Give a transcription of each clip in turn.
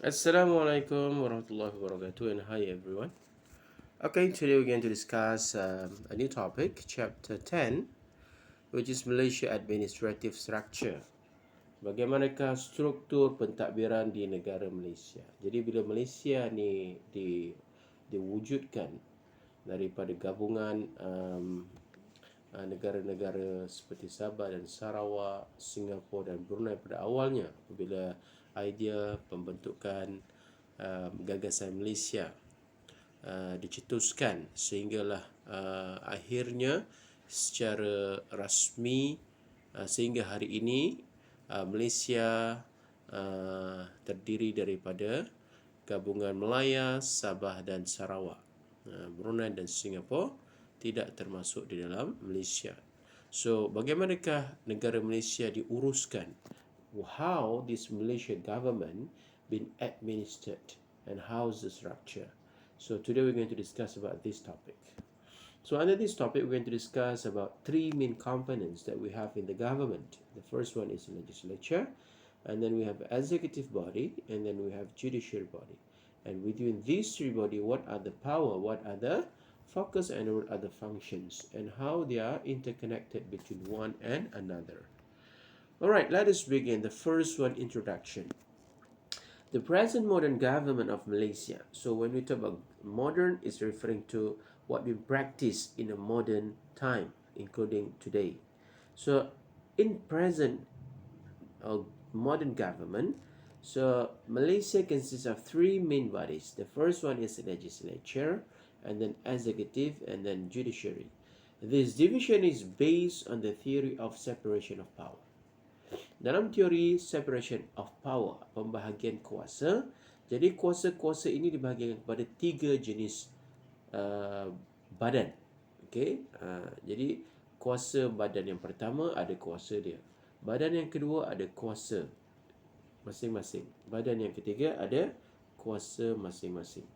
Assalamualaikum warahmatullahi wabarakatuh, and hi everyone. Okay, today we're going to discuss a new topic, chapter 10, which is Malaysia Administrative Structure. Bagaimanakah struktur pentadbiran di negara Malaysia? Jadi bila Malaysia ni diwujudkan daripada gabungan negara-negara seperti Sabah dan Sarawak, Singapura dan Brunei pada awalnya, apabila idea pembentukan gagasan Malaysia dicetuskan, sehinggalah akhirnya secara rasmi sehingga hari ini Malaysia terdiri daripada gabungan Melaya, Sabah dan Sarawak. Brunei dan Singapura tidak termasuk di dalam Malaysia. So, bagaimanakah negara Malaysia diuruskan? How this Malaysia government been administered and how's the structure? So today we're going to discuss about this topic. So under this topic, we're going to discuss about three main components that we have in the government. The first one is legislature, and then we have executive body, and then we have judiciary body. And within these three body, what are the power, what are the focus, and what are the functions, and how they are interconnected between one and another. Alright, let us begin. The first one, introduction. The present modern government of Malaysia. So when we talk about modern, it's referring to what we practice in a modern time, including today. So in present modern government, so Malaysia consists of three main bodies. The first one is the legislature, and then executive, and then judiciary. This division is based on the theory of separation of power. Dalam teori separation of power, pembahagian kuasa, jadi kuasa-kuasa ini dibahagikan kepada tiga jenis badan. Okay? Jadi kuasa badan yang pertama ada kuasa dia. Badan yang kedua ada kuasa masing-masing. Badan yang ketiga ada kuasa masing-masing.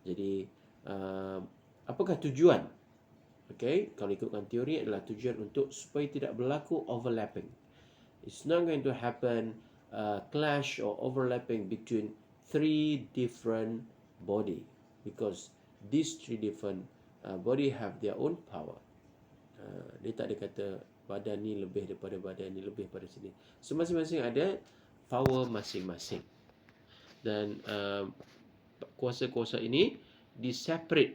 Jadi apakah tujuan? Okay? Kalau ikutkan teori adalah tujuan untuk supaya tidak berlaku overlapping. It's not going to happen clash or overlapping between three different body, because these three different body have their own power. Dia tak ada kata badan ni lebih daripada badan ni, lebih pada sini. So masing-masing ada power masing-masing. Dan kuasa-kuasa ini diseparate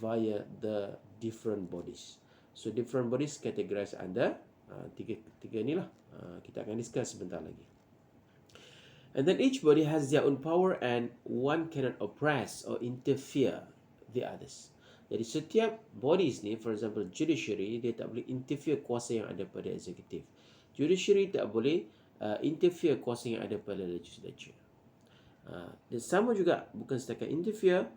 via the different bodies. So different bodies categorized under tiga ni lah. Kita akan discuss sebentar lagi. And then each body has their own power and one cannot oppress or interfere the others. Jadi setiap bodies ni, for example judiciary, dia tak boleh interfere kuasa yang ada pada executive. Judiciary tak boleh interfere kuasa yang ada pada legislature. Dan sama juga, bukan setakat interfere,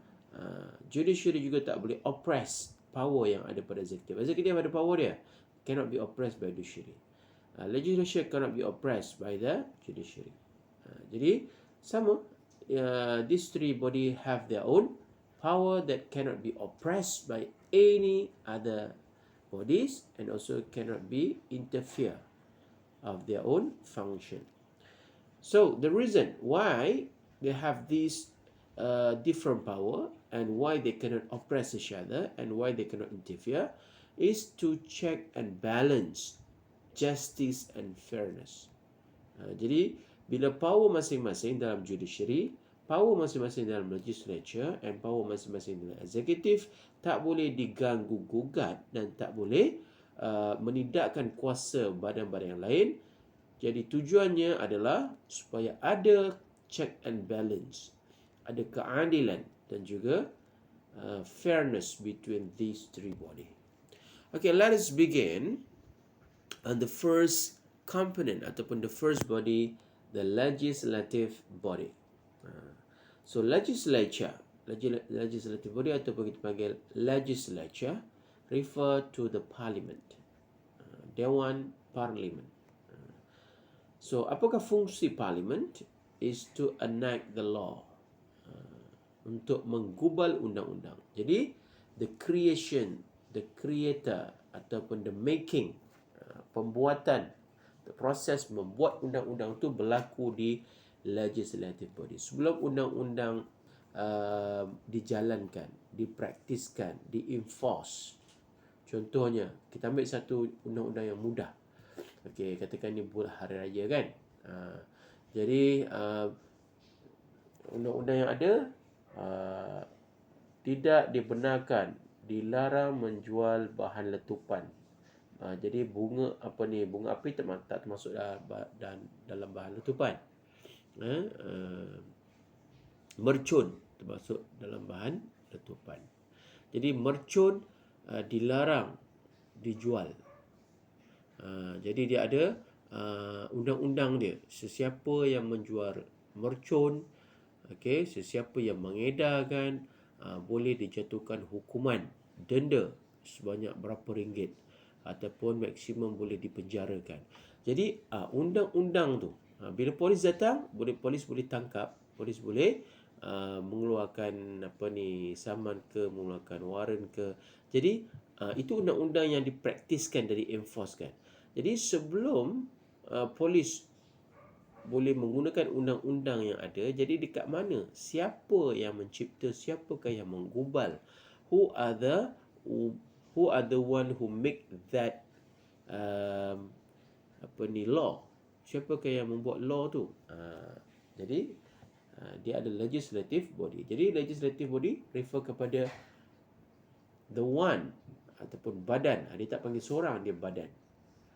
judiciary juga tak boleh oppress power yang ada pada executive. Executive ada power dia, cannot be oppressed by judiciary. Legislature cannot be oppressed by the judiciary. Jadi sama, these three body have their own power that cannot be oppressed by any other bodies, and also cannot be interfere of their own function. So the reason why they have this different power and why they cannot oppress each other and why they cannot interfere is to check and balance justice and fairness. Jadi bila power masing-masing dalam judiciary, power masing-masing dalam legislature, and power masing-masing dalam executive tak boleh diganggu gugat dan tak boleh menidakkan kuasa badan-badan yang lain. Jadi tujuannya adalah supaya ada check and balance, ada keadilan dan juga fairness between these three body. Okay, let us begin on the first component ataupun the first body, the legislative body. So legislature body ataupun kita panggil legislature refer to the parliament, Dewan Parlimen. So apakah fungsi parliament? Is to enact the law, untuk menggubal undang-undang. Jadi the creator ataupun the making, pembuatan, the proses membuat undang-undang itu berlaku di legislative body. Sebelum undang-undang dijalankan, dipraktiskan, di-enforce. Contohnya, kita ambil satu undang-undang yang mudah. Okey, katakan ni buat hari raya kan. Jadi undang-undang yang ada tidak dibenarkan, dilarang menjual bahan letupan. Jadi bunga api tak termasuk dalam bahan letupan. Mercun termasuk dalam bahan letupan. Jadi mercun dilarang dijual. Jadi dia ada undang-undang dia. Sesiapa yang menjual mercun, sesiapa yang mengedarkan boleh dijatuhkan hukuman denda sebanyak berapa ringgit ataupun maksimum boleh dipenjarakan. Jadi undang-undang tu bila polis datang, polis boleh tangkap, polis boleh mengeluarkan saman ke, mengeluarkan waran ke. Jadi itu undang-undang yang dipraktiskan dan di-enforcekan. Jadi sebelum polis boleh menggunakan undang-undang yang ada, jadi dekat mana, siapa yang mencipta, siapakah yang menggubal, who are the one who make that law, siapakah yang membuat law tu. Jadi dia ada legislative body. Jadi legislative body refer kepada the one ataupun badan. Dia tak panggil seorang, dia badan.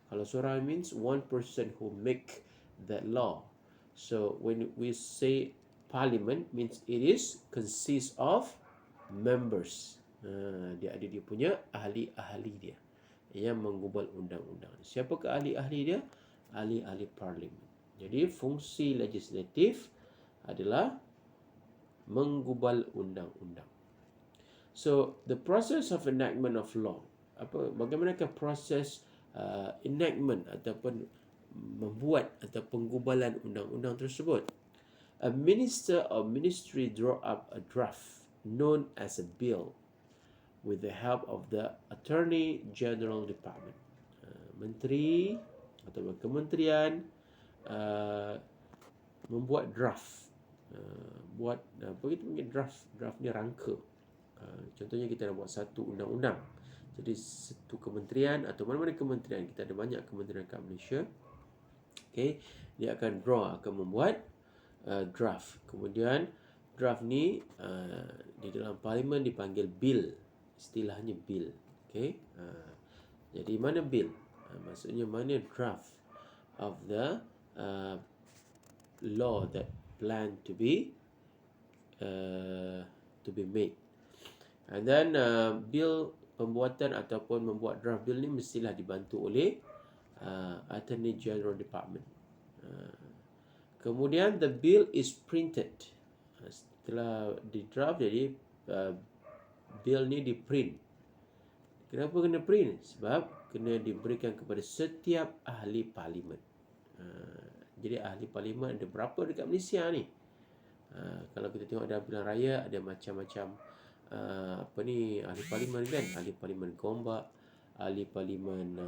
Kalau seorang means one person who make that law. So when we say parliament, means it is consists of members. Dia ada dia punya ahli-ahli dia yang menggubal undang-undang. Siapakah ahli-ahli dia? Ahli-ahli parlimen. Jadi fungsi legislatif adalah menggubal undang-undang. So the process of enactment of law, bagaimanakah proses enactment ataupun membuat atau penggubalan undang-undang tersebut? A minister or ministry draw up a draft known as a bill with the help of the Attorney General Department. Menteri atau kementerian membuat draft. Apa kita panggil draft? Draft ni rangka. Contohnya kita nak buat satu undang-undang. Jadi satu kementerian atau mana-mana kementerian, kita ada banyak kementerian kat Malaysia. Dia akan membuat draft. Kemudian draft ni di dalam parlimen dipanggil bill. Istilahnya bill. Jadi mana bill? Maksudnya mana draft of the law that plan to be made. And then bill pembuatan ataupun membuat draft bill ni mestilah dibantu oleh Attorney General Department. Kemudian the bill is printed. Setelah di draft, jadi bill ni di print. Kenapa kena print? Sebab kena diberikan kepada setiap ahli parlimen. Jadi ahli parlimen ada berapa dekat Malaysia ni? Kalau kita tengok dalam pilihan raya ada macam-macam ahli parlimen kan, ahli parlimen Gombak, ahli parlimen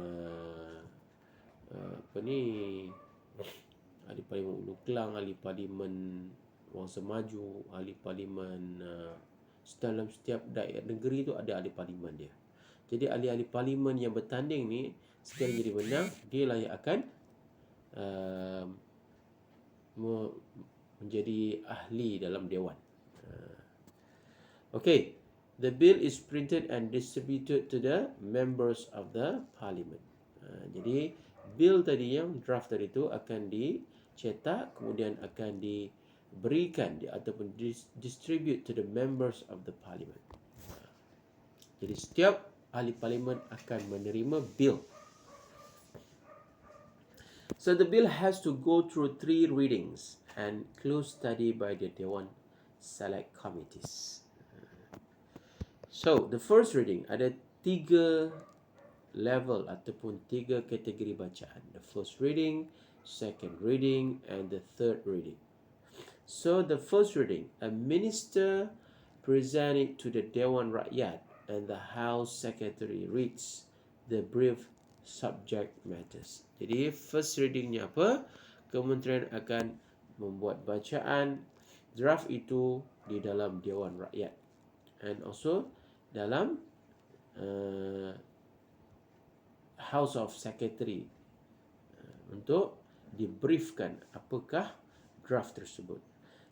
ahli parlimen Ulu Kelang, ahli parlimen Wangsa Maju, ahli parlimen dalam setiap daerah negeri tu ada ahli parlimen dia. Jadi ahli-ahli parlimen yang bertanding ni sekali jadi menang, dia lah yang akan menjadi ahli dalam dewan. The bill is printed and distributed to the members of the parliament. Jadi bill tadi, yang draft tadi itu akan dicetak, kemudian akan diberikan ataupun distribute to the members of the parliament. Jadi setiap ahli parlimen akan menerima bill. So the bill has to go through 3 readings and close study by the Dewan Select Committees. So the first reading ada 3 level ataupun 3 kategori bacaan. The first reading, second reading, and the third reading. So the first reading, a minister present it to the Dewan Rakyat and the House Secretary reads the brief subject matters. Jadi first readingnya apa? Kementerian akan membuat bacaan draft itu di dalam Dewan Rakyat, and also dalam House of Secretary untuk dibriefkan apakah draft tersebut.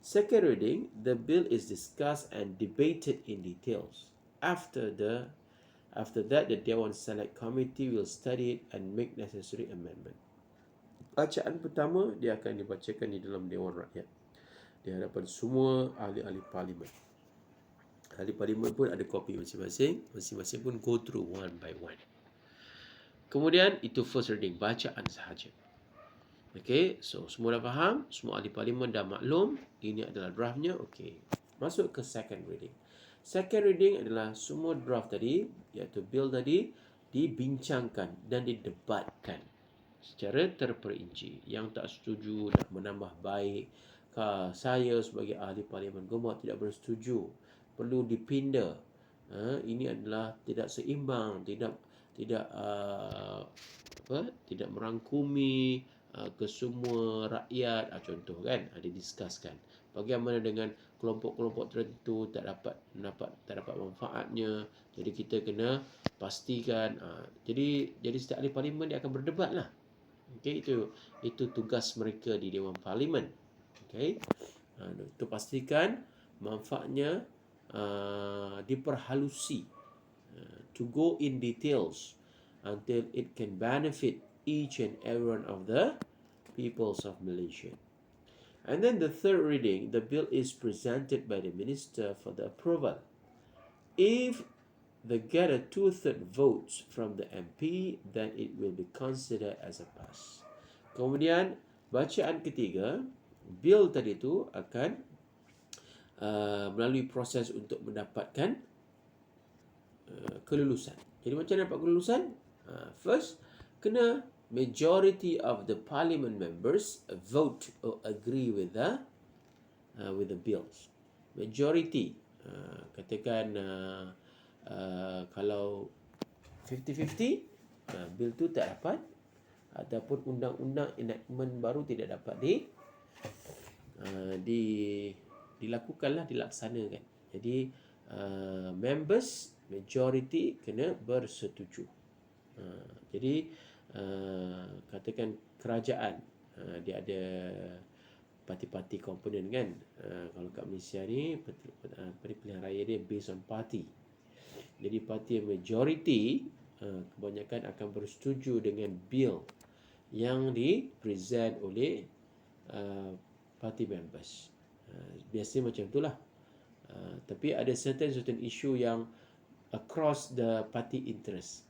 Second reading, the bill is discussed and debated in details. After that, the Dewan Select Committee will study it and make necessary amendment. Bacaan pertama dia akan dibacakan di dalam Dewan Rakyat di hadapan semua ahli-ahli parlimen. Ahli parlimen pun ada kopi masing-masing, masing-masing pun go through one by one. Kemudian itu first reading, bacaan sahaja. Okay, so semua dah faham, semua ahli parlimen dah maklum, ini adalah draftnya. Okay, masuk ke second reading. Second reading adalah semua draft tadi, iaitu bill tadi, dibincangkan dan didebatkan secara terperinci. Yang tak setuju nak menambah baik, saya sebagai ahli parlimen Gombak tidak bersetuju, perlu dipinda. Ini adalah tidak seimbang, tidak merangkumi ke semua rakyat, contoh kan, didiskuskan. Bagaimana dengan kelompok-kelompok tertentu tak dapat manfaatnya. Jadi kita kena pastikan. Jadi setiap ahli parlimen dia akan berdebat lah. Okay, itu tugas mereka di Dewan Parlimen. Okay, itu pastikan manfaatnya diperhalusi, to go in details until it can benefit each and every one of the peoples of Malaysia. And then the third reading, the bill is presented by the minister for the approval. If they get a 2/3 votes from the MP, then it will be considered as a pass. Kemudian bacaan ketiga, bil tadi itu akan melalui proses untuk mendapatkan kelulusan. Jadi macam mana dapat kelulusan? First, kena majority of the parliament members vote or agree with the bills. Majority, katakan kalau 50-50, bil tu tak dapat, ataupun undang-undang enactment baru tidak dapat dilaksanakan. Jadi members majority kena bersetuju. Jadi katakan kerajaan, dia ada parti-parti komponen kan. Kalau kat Malaysia ni pilihan raya dia based on party. Jadi parti yang majority kebanyakan akan bersetuju dengan bil yang dipresent oleh party members. Biasanya macam itulah. Tapi ada certain issue yang across the party interest.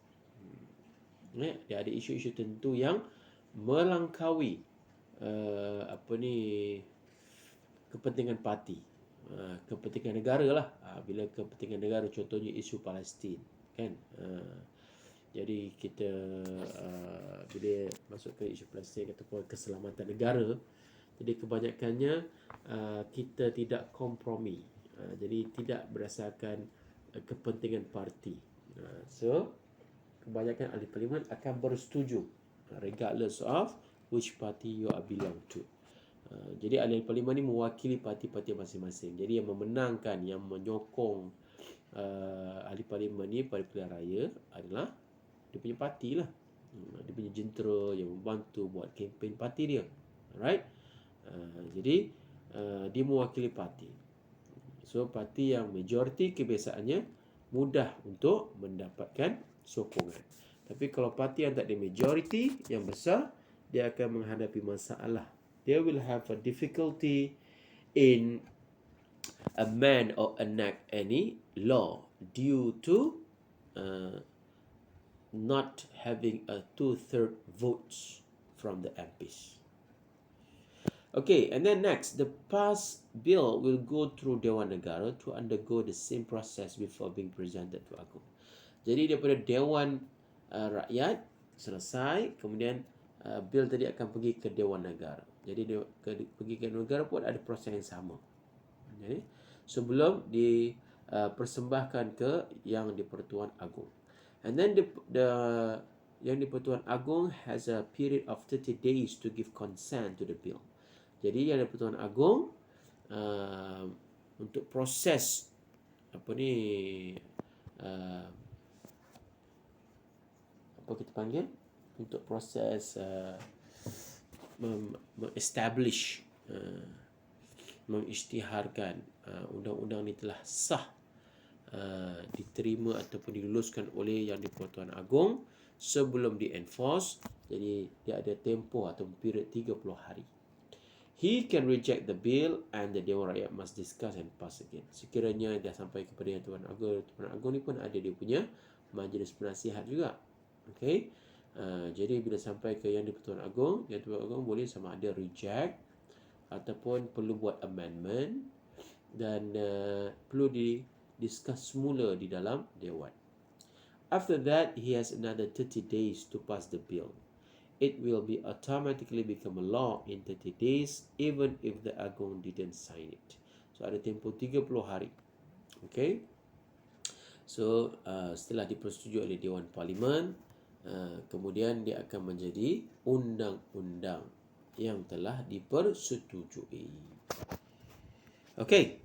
Dia ada isu-isu tertentu yang melangkaui kepentingan parti, kepentingan negara lah. Bila kepentingan negara, contohnya isu Palestin kan. Jadi kita bila masuk ke isu Palestin ataupun keselamatan negara, jadi kebanyakannya kita tidak kompromi. Jadi tidak berdasarkan kepentingan parti. So kebanyakan ahli parlimen akan bersetuju regardless of which party you are belong to. Jadi ahli parlimen ni mewakili parti-parti masing-masing. Jadi yang memenangkan, yang menyokong ahli parlimen ni pada pilihan raya adalah dia punya parti lah. Dia punya jentera yang membantu buat kempen parti dia. Alright. Jadi dia mewakili parti. So parti yang majority kebiasaannya mudah untuk mendapatkan sokongan. Tapi kalau parti yang tak ada majority yang besar, dia akan menghadapi masalah. They will have a difficulty in amend or enact any law due to not having a 2/3 votes from the MPs. Okay, and then next, the passed bill will go through Dewan Negara to undergo the same process before being presented to Agong. Jadi daripada Dewan Rakyat selesai, kemudian bil tadi akan pergi ke Dewan Negara. Jadi pergi ke Dewan Negara pun ada proses yang sama. Jadi sebelum dipersembahkan ke yang di-Pertuan Agong. And then yang di-Pertuan Agong has a period of 30 days to give consent to the bill. Jadi Yang di-Pertuan Agong untuk proses apa ni apa kita panggil, untuk proses establish, mengisytiharkan undang-undang ni telah sah, diterima ataupun diluluskan oleh Yang di-Pertuan Agong sebelum di-enforce. Jadi dia ada tempoh atau period 30 hari. He can reject the bill and the Dewan Rakyat must discuss and pass again. Sekiranya dah sampai kepada Yang Tuan Agong ni pun ada dia punya majlis penasihat juga. Okay. Jadi bila sampai ke Yang di-Pertuan Agong, Yang di-Pertuan Agong boleh sama ada reject ataupun perlu buat amendment dan perlu discuss semula di dalam Dewan. After that, he has another 30 days to pass the bill. It will be automatically become a law in 30 days even if the Agong didn't sign it. So ada tempoh 30 hari. Okay. So setelah dipersetujui oleh Dewan Parlimen, kemudian dia akan menjadi undang-undang yang telah dipersetujui. Okay.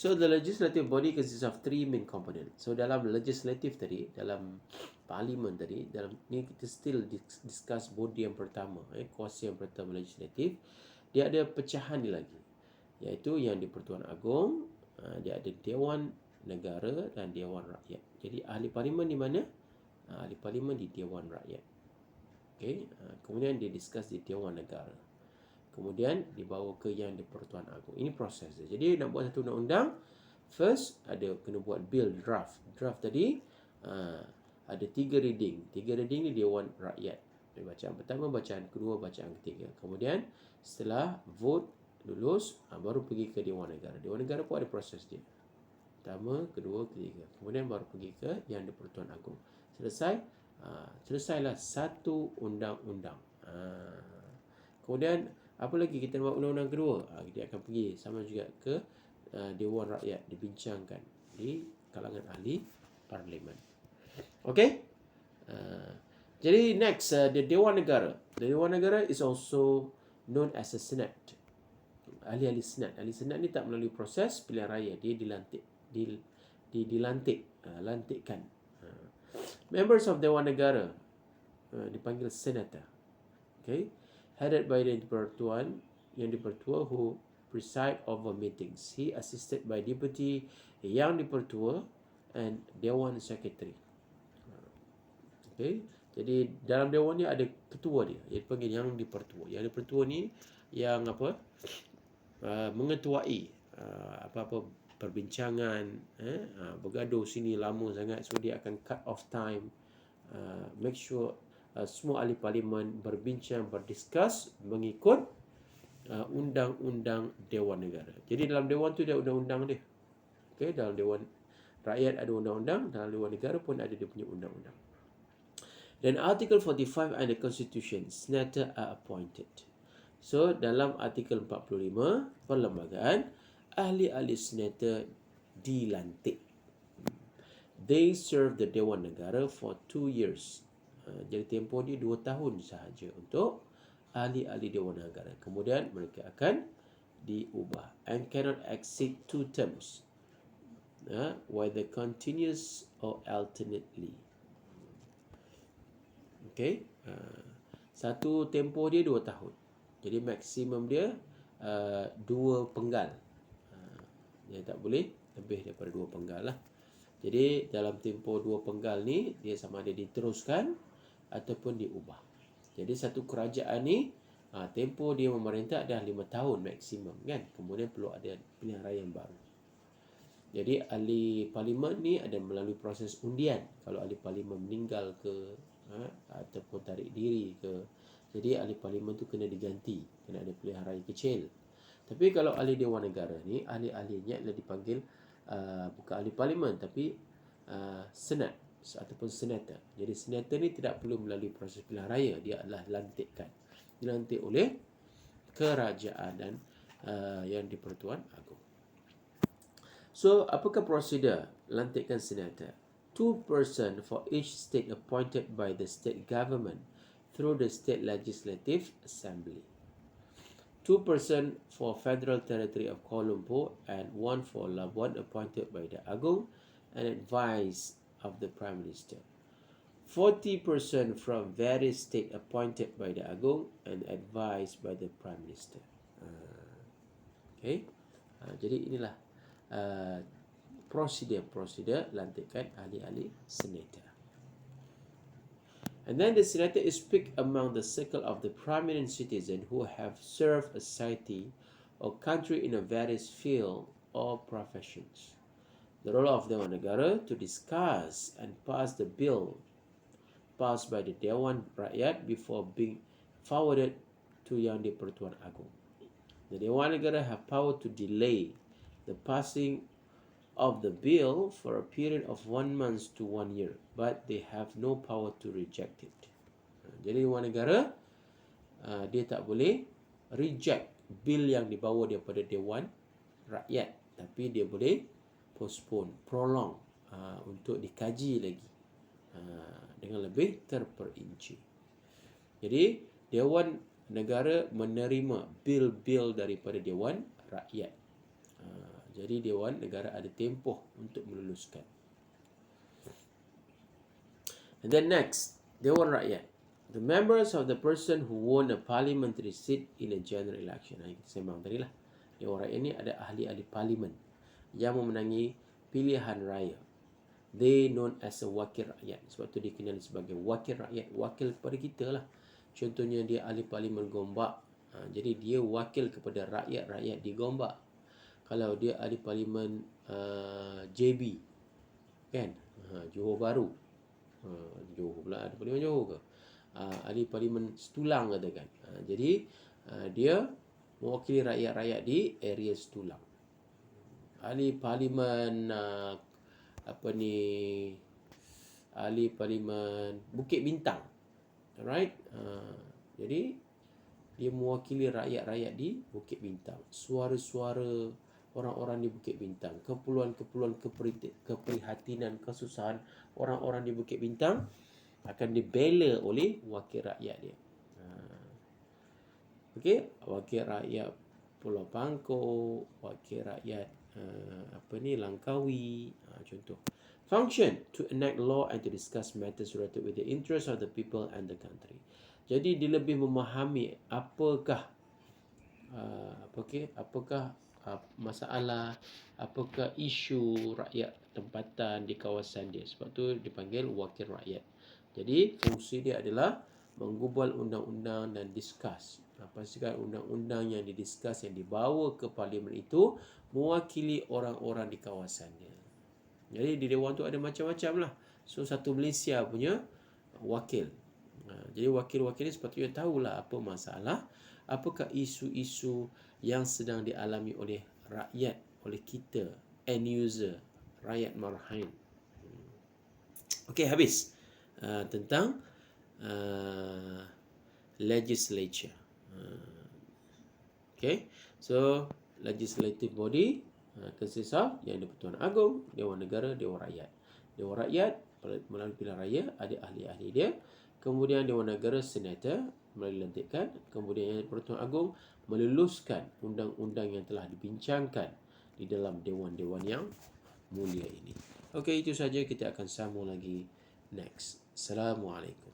So the legislative body consists of three main components. So dalam legislative tadi, dalam parlimen tadi, dalam ni kita still discuss body yang pertama, kuasa yang pertama legislatif. Dia ada pecahan dia lagi, iaitu Yang di-Pertuan Agong, dia ada Dewan Negara dan Dewan Rakyat. Jadi ahli parlimen di mana? Ahli parlimen di Dewan Rakyat. Okay. Kemudian dia discuss di Dewan Negara. Kemudian dibawa ke Yang di-Pertuan Agong. Ini proses dia. Jadi nak buat satu undang-undang, first ada kena buat bill draft. Draft tadi ada 3 reading. 3 reading ni Dewan Rakyat. Bacaan pertama, bacaan kedua, bacaan ketiga. Kemudian setelah vote lulus, baru pergi ke Dewan Negara. Dewan Negara pun ada proses dia. Pertama, kedua, ketiga. Kemudian baru pergi ke Yang di-Pertuan Agong. Selesailah satu undang-undang. Kemudian apa lagi kita buat undang-undang kedua? Dia akan pergi sama juga ke Dewan Rakyat, dibincangkan di kalangan ahli parlimen. Okay. Jadi next, the Dewan Negara. The Dewan Negara is also known as a Senate. Ahli-ahli Senat. Ahli Senat ni tak melalui proses pilihan raya, dia lantikkan. Members of Dewan Negara dipanggil senator. Okay. Headed by Yang di-Pertua who preside over meetings. He assisted by Deputy Yang di-Pertua and Dewan Secretary. Okay. Jadi dalam Dewan ni ada ketua dia, dia dipanggil Yang di-Pertua. Yang di-Pertua ni yang mengetuai apa-apa perbincangan, bergaduh sini lama sangat, so dia akan cut off time, make sure semua ahli parlimen berbincang, berdiskus mengikut undang-undang Dewan Negara. Jadi dalam Dewan tu dia undang-undang dia. Okay, dalam Dewan Rakyat ada undang-undang, dalam Dewan Negara pun ada dia punya undang-undang. Dan Article 45 and the Constitution, senator are appointed. So dalam Artikel 45 perlembagaan, ahli-ahli senator dilantik. They serve the Dewan Negara for 2 years. Jadi tempoh dia 2 tahun sahaja untuk ahli-ahli Dewan Negara. Kemudian mereka akan diubah and cannot exceed 2 terms, whether continuous or alternately. Okay. Satu tempoh dia 2 tahun. Jadi maksimum dia 2 penggal. Dia tak boleh lebih daripada 2 penggal lah. Jadi dalam tempoh 2 penggal ni, dia sama ada diteruskan ataupun diubah. Jadi satu kerajaan ni, tempoh dia memerintah dah 5 tahun maksimum kan. Kemudian perlu ada pilihan raya yang baru. Jadi ahli parlimen ni ada melalui proses undian. Kalau ahli parlimen meninggal ke, ataupun tarik diri ke, jadi ahli parlimen tu kena diganti, kena ada pilihan raya kecil. Tapi kalau ahli Dewan Negara ni, ahli-ahlinya adalah dipanggil bukan ahli parlimen tapi senat ataupun senator. Jadi senator ni tidak perlu melalui proses pilihan raya, dia adalah dilantik oleh kerajaan dan Yang di-Pertuan Agong. So apakah prosedur lantikan senator? 2 person for each state appointed by the state government through the State Legislative Assembly. 2% for Federal Territory of Kuala Lumpur and 1 for Labuan appointed by the Agong and advice of the Prime Minister. 40% from various state appointed by the Agong and advised by the Prime Minister. Okay, jadi inilah prosedur lantikan ahli-ahli senator. And then the senator is picked among the circle of the prominent citizens who have served a society or country in a various field or professions. The role of Dewan Negara to discuss and pass the bill passed by the Dewan Rakyat before being forwarded to Yang di-Pertuan Agong. The Dewan Negara have power to delay the passing of the bill for a period of 1 month to 1 year, but they have no power to reject it. Jadi Dewan Negara dia tak boleh reject bil yang dibawa daripada Dewan Rakyat, tapi dia boleh postpone, prolong untuk dikaji lagi dengan lebih terperinci. Jadi Dewan Negara menerima bil-bil daripada Dewan Rakyat. Jadi Dewan Negara ada tempoh untuk meluluskan. And then next, Dewan Rakyat. The members of the person who won a parliamentary seat in a general election. Kita sembang tadi lah. Dewan Rakyat ni ada ahli-ahli parlimen yang memenangi pilihan raya. They known as a wakil rakyat. Sebab tu dikenali sebagai wakil rakyat. Wakil kepada kita lah. Contohnya dia ahli parlimen Gombak. Jadi dia wakil kepada rakyat-rakyat di Gombak. Kalau dia ahli parlimen JB, kan, Johor Bahru, Johor pula ada parlimen Johor ke, ahli parlimen Setulang katakan. Jadi dia mewakili rakyat-rakyat di area Setulang. Ahli parlimen ahli parlimen Bukit Bintang, alright. Jadi dia mewakili rakyat-rakyat di Bukit Bintang. Suara-suara orang-orang di Bukit Bintang, keperluan-keperluan keprihatinan, kesusahan orang-orang di Bukit Bintang akan dibela oleh wakil rakyat dia. Okey, wakil rakyat Pulau Pangkor, wakil rakyat Langkawi, contoh. Function to enact law and to discuss matters related with the interest of the people and the country. Jadi dia lebih memahami apakah masalah, apakah isu rakyat tempatan di kawasan dia. Sebab tu dipanggil wakil rakyat. Jadi fungsi dia adalah menggubal undang-undang dan discuss. Pastikan undang-undang yang didiskus, yang dibawa ke parlimen itu mewakili orang-orang di kawasan dia. Jadi di Dewan tu ada macam-macam lah. So satu Malaysia punya wakil. Jadi wakil-wakil ni sepatutnya tahulah apa masalah, apakah isu-isu yang sedang dialami oleh rakyat, oleh kita, end user, rakyat marhain. Okey, habis tentang legislature. Okay, so legislative body consists of Yang di-Pertuan Agong, Dewan Negara, Dewan Rakyat. Dewan Rakyat melalui pilihan raya ada ahli-ahli dia. Kemudian Dewan Negara, senator melalui lantikan. Kemudian Yang di-Pertuan Agong meluluskan undang-undang yang telah dibincangkan di dalam dewan-dewan yang mulia ini. Okey, itu saja, kita akan sambung lagi next. Assalamualaikum.